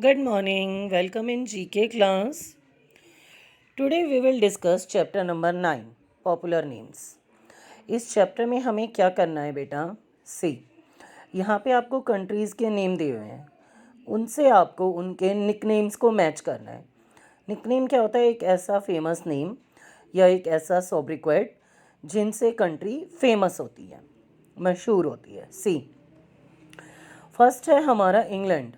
Good morning, welcome in GK class. Today we will discuss chapter number 9 Popular Names. इस chapter में हमें क्या करना है बेटा? सी यहाँ पे आपको कंट्रीज़ के नेम दिए हुए हैं, उनसे आपको उनके निकनेम्स को मैच करना है. निकनेम क्या होता है? एक ऐसा फेमस नेम या एक ऐसा सोब्रिक्वेट जिनसे कंट्री फेमस होती है, मशहूर होती है. सी फर्स्ट है हमारा England,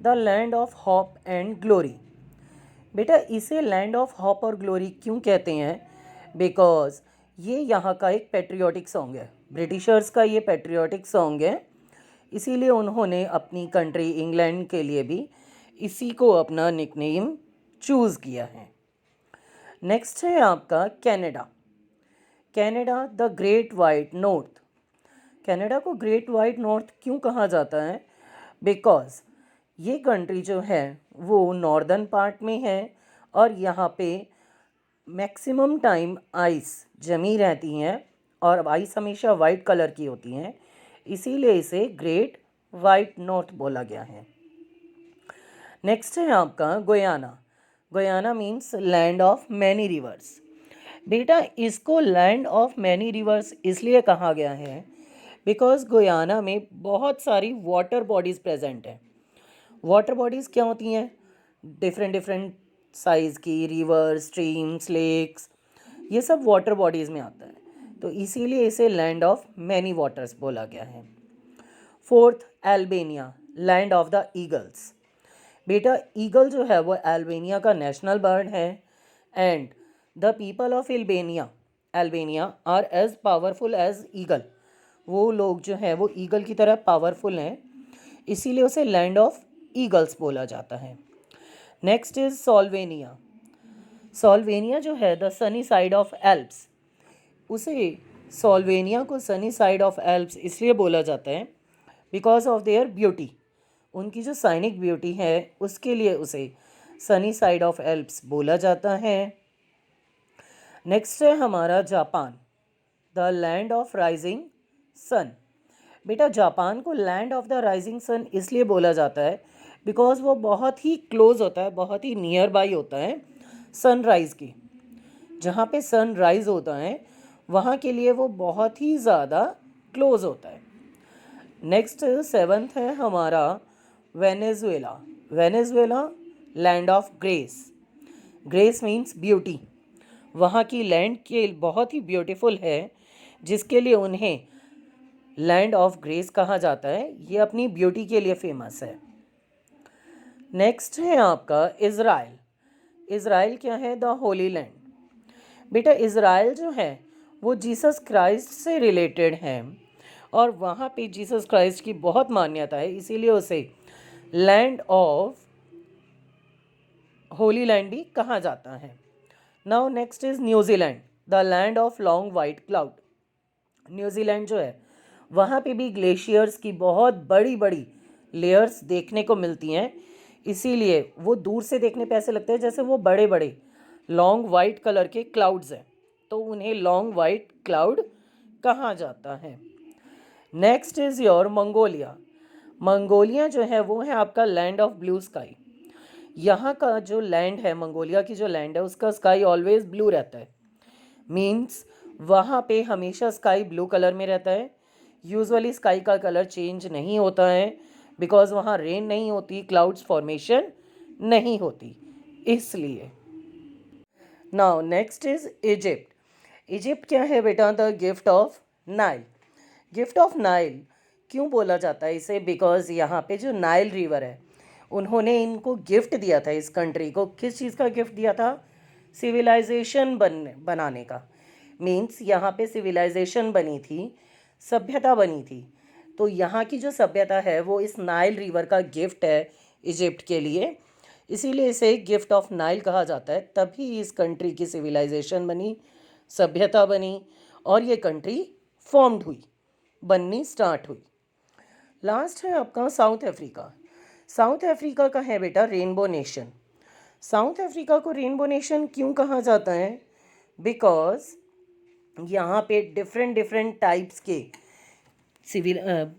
the land of hop and glory. बेटा इसे लैंड ऑफ हॉप और ग्लोरी क्यों कहते हैं? बिकॉज ये यहाँ का एक पेट्रियाटिक सॉन्ग है, ब्रिटिशर्स का ये पेट्रियाटिक सॉन्ग है, इसीलिए उन्होंने अपनी कंट्री इंग्लैंड के लिए भी इसी को अपना निकनेम चूज़ किया है. नेक्स्ट है आपका Canada. Canada the great white north. Canada को ग्रेट वाइट नॉर्थ क्यों कहा जाता है? बिकॉज ये कंट्री जो है वो नॉर्दर्न पार्ट में है और यहाँ पे मैक्सिमम टाइम आइस जमी रहती हैं और आइस हमेशा वाइट कलर की होती हैं, इसीलिए इसे ग्रेट वाइट नॉर्थ बोला गया है. नेक्स्ट है आपका Guyana. Guyana means land of many reverse. बेटा इसको लैंड ऑफ मैनी रिवर्स इसलिए कहा गया है बिकॉज गुयाना में बहुत सारी वाटर बॉडीज़ प्रेजेंट हैं. वाटर बॉडीज़ क्या होती हैं? डिफरेंट डिफरेंट साइज़ की रिवर, स्ट्रीम्स, लेक्स, ये सब वाटर बॉडीज़ में आता है, तो इसीलिए इसे लैंड ऑफ मैनी वाटर्स बोला गया है. Fourth Albania, land of the eagles. बेटा ईगल जो है वो अल्बानिया का नेशनल बर्ड है and the people of Albania are as powerful as eagle. वो लोग जो हैं वो ईगल की तरह पावरफुल हैं, इसीलिए उसे लैंड ऑफ ईगल्स बोला जाता है. Next is Slovenia. सोल्वेनिया जो है the sunny side of Alps. उसे सोल्वेनिया को सनी साइड ऑफ एल्प्स इसलिए बोला जाता है बिकॉज ऑफ देयर ब्यूटी. उनकी जो साइनिक ब्यूटी है उसके लिए उसे सनी साइड ऑफ एल्प्स बोला जाता है. नेक्स्ट है हमारा Japan, the land of rising sun. बेटा जापान को land of the rising sun इसलिए बोला जाता है बिकॉज वो बहुत ही क्लोज होता है, बहुत ही नियर बाई होता है सनराइज़ की. जहाँ पे सनराइज़ होता है वहाँ के लिए वो बहुत ही ज़्यादा क्लोज होता है. नेक्स्ट सेवन्थ है हमारा Venezuela. Venezuela land of grace. Grace means beauty. वहाँ की लैंड के बहुत ही ब्यूटीफुल है जिसके लिए उन्हें लैंड ऑफ ग्रेस कहा जाता है. ये अपनी ब्यूटी के लिए फेमस है. नेक्स्ट है आपका इज़राइल. इज़राइल क्या है? The Holi land. बेटा इज़राइल जो है वो जीसस क्राइस्ट से रिलेटेड है और वहाँ पे जीसस क्राइस्ट की बहुत मान्यता है, इसीलिए उसे लैंड ऑफ होली लैंड भी कहा जाता है. Now next is New Zealand, the land of long white cloud. New Zealand जो है वहाँ पे भी ग्लेशियर्स की बहुत बड़ी बड़ी लेयर्स देखने को मिलती हैं, इसीलिए वो दूर से देखने पे ऐसे लगते हैं जैसे वो बड़े बड़े लॉन्ग वाइट कलर के क्लाउड्स हैं, तो उन्हें लॉन्ग वाइट क्लाउड कहा जाता है. Next is your Mongolia. Mongolia जो है वो है आपका लैंड ऑफ ब्लू स्काई. यहाँ का जो लैंड है, मंगोलिया की जो लैंड है उसका स्काई ऑलवेज ब्लू रहता है. मीन्स वहाँ पे हमेशा स्काई ब्लू कलर में रहता है. यूजुअली स्काई का कलर चेंज नहीं होता है बिकॉज वहाँ रेन नहीं होती, क्लाउड्स फॉर्मेशन नहीं होती, इसलिए. Now next is Egypt. Egypt क्या है बेटा? The gift of Nile. Gift of Nile क्यों बोला जाता है इसे? बिकॉज यहाँ पे जो नाइल रिवर है उन्होंने इनको गिफ्ट दिया था, इस कंट्री को. किस चीज़ का गिफ्ट दिया था? सिविलाइजेशन बनाने का. मीन्स यहाँ पे सिविलाइजेशन बनी थी, सभ्यता बनी थी, तो यहाँ की जो सभ्यता है वो इस नाइल रिवर का गिफ्ट है इजिप्ट के लिए, इसीलिए इसे गिफ्ट ऑफ नाइल कहा जाता है. तभी इस कंट्री की सिविलाइजेशन बनी, सभ्यता बनी और ये कंट्री फॉर्म्ड हुई, बननी स्टार्ट हुई. लास्ट है आपका साउथ अफ्रीका. साउथ अफ्रीका का है बेटा रेनबो नेशन. साउथ अफ्रीका को रेनबो नेशन क्यों कहा जाता है? बिकॉज यहाँ पे डिफरेंट डिफरेंट टाइप्स के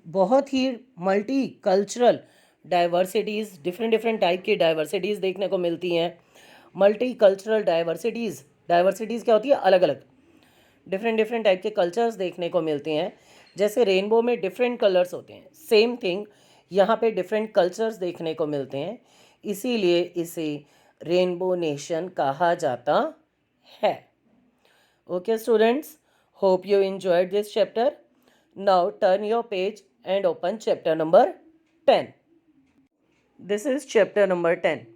बहुत ही multi cultural diversities, different different type की डाइवर्सिटीज़ देखने को मिलती हैं। मल्टी कल्चरल डाइवर्सिटीज़, डाइवर्सिटीज़ क्या होती है, अलग अलग डिफरेंट डिफरेंट टाइप के कल्चर्स देखने को मिलते हैं। जैसे रेनबो में डिफरेंट कलर्स होते हैं, सेम थिंग यहाँ पे डिफरेंट कल्चर्स देखने को मिलते हैं, इसीलिए इसे रेनबो नेशन कहा जाता है। Okay students, hope you enjoyed this chapter. Now turn your page and open chapter number 10. This is chapter number 10.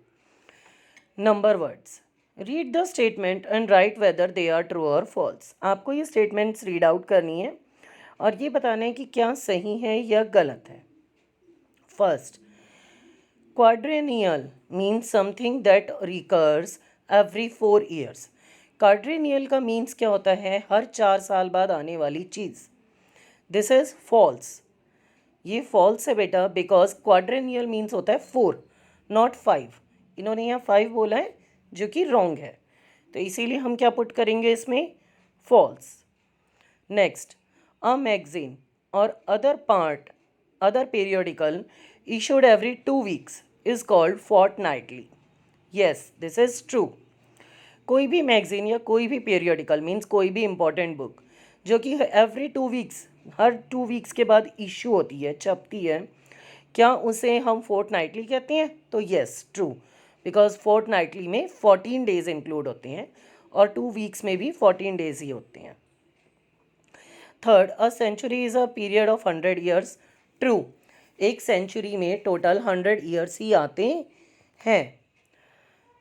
Number words. Read the statement and write whether they are true or false. आपको ये statements read out करनी है और ये बताना है कि क्या सही है या गलत है. First, quadrennial means something that recurs every 4 years. quadrennial का मीन्स क्या होता है, हर 4 साल बाद आने वाली चीज़. This is false. ये फॉल्स है बेटा, बिकॉज क्वाड्रेनियल मीन्स होता है 4 नॉट 5. इन्होंने यहाँ 5 बोला है जो कि रॉन्ग है, तो इसीलिए हम क्या पुट करेंगे इसमें, फॉल्स. नेक्स्ट, अ मैगजीन और other periodical issued every 2 weeks is called fortnightly. Yes, this is true. कोई भी मैगजीन या कोई भी पीरियोडिकल मीन्स कोई भी इम्पॉर्टेंट बुक जो कि एवरी 2 वीक्स, हर 2 वीक्स के बाद इशू होती है, छपती है, क्या उसे हम फोर्टनाइटली कहते हैं? तो येस, ट्रू, बिकॉज फोर्टनाइटली में 14 डेज इंक्लूड होते हैं और 2 वीक्स में भी 14 डेज ही होते हैं. Third, a century is a period of 100 years. True, एक सेंचुरी में टोटल 100 ईयर्स ही आते हैं.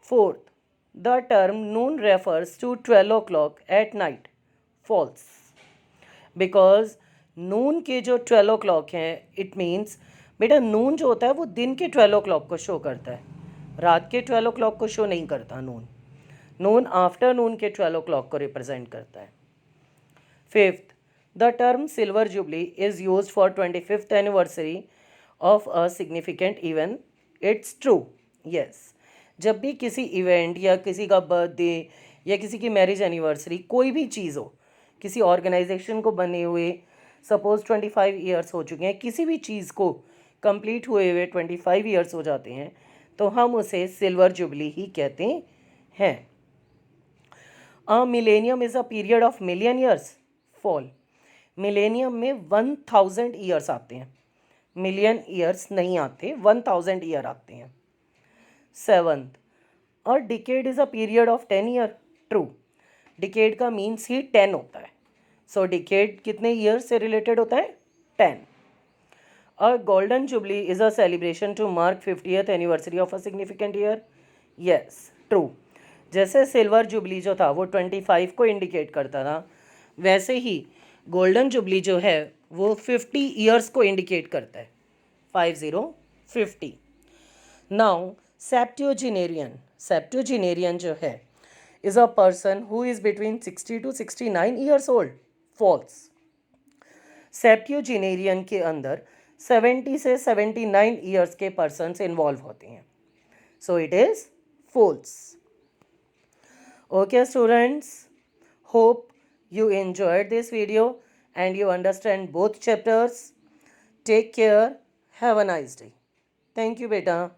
Fourth, the term noon refers to 12 o'clock at night. False, because noon के जो 12 o'clock हैं, इट मीन्स बेटा नून जो होता है वो दिन के 12 o'clock को शो करता है, रात के 12 o'clock को शो नहीं करता. नून आफ्टरनून के 12 o'clock को रिप्रेजेंट करता है. Fifth, the term silver jubilee is use for 25th anniversary of a significant event. It's true. Yes, जब भी किसी इवेंट या किसी का बर्थडे या किसी की मैरिज एनिवर्सरी, कोई भी चीज़ हो, किसी ऑर्गेनाइजेशन को बने हुए सपोज 25 ईयर्स हो चुके हैं, किसी भी चीज़ को कंप्लीट हुए हुए 25 ईयर्स हो जाते हैं, तो हम उसे सिल्वर जुबली ही कहते हैं. A millennium is a period of million years. False, millennium में 1000 ईयर्स आते हैं, मिलियन ईयर्स नहीं आते, 1000 ईयर आते हैं. Seventh, a decade is a period of 10 year. True, decade का मीन्स ही 10 होता है, सो डिकेड कितने ईयर से रिलेटेड होता है, 10. A golden jubilee is a celebration to mark 50th anniversary of a significant year. Yes, true, जैसे silver jubilee जो था वो 25 को इंडिकेट करता था, वैसे ही गोल्डन जुबली जो है वो 50 ईयर्स को इंडिकेट करता है, 50. नाउ सेप्टुजिनेरियन जो है is a person who is between 60 to 69 years old. False, septuagenarian के अंदर 70 से 79 ईयर्स के पर्सन्स इन्वॉल्व होते हैं, so it is false. Okay students, hope you enjoyed this video and you understand both chapters. Take care, have a nice day. Thank you beta.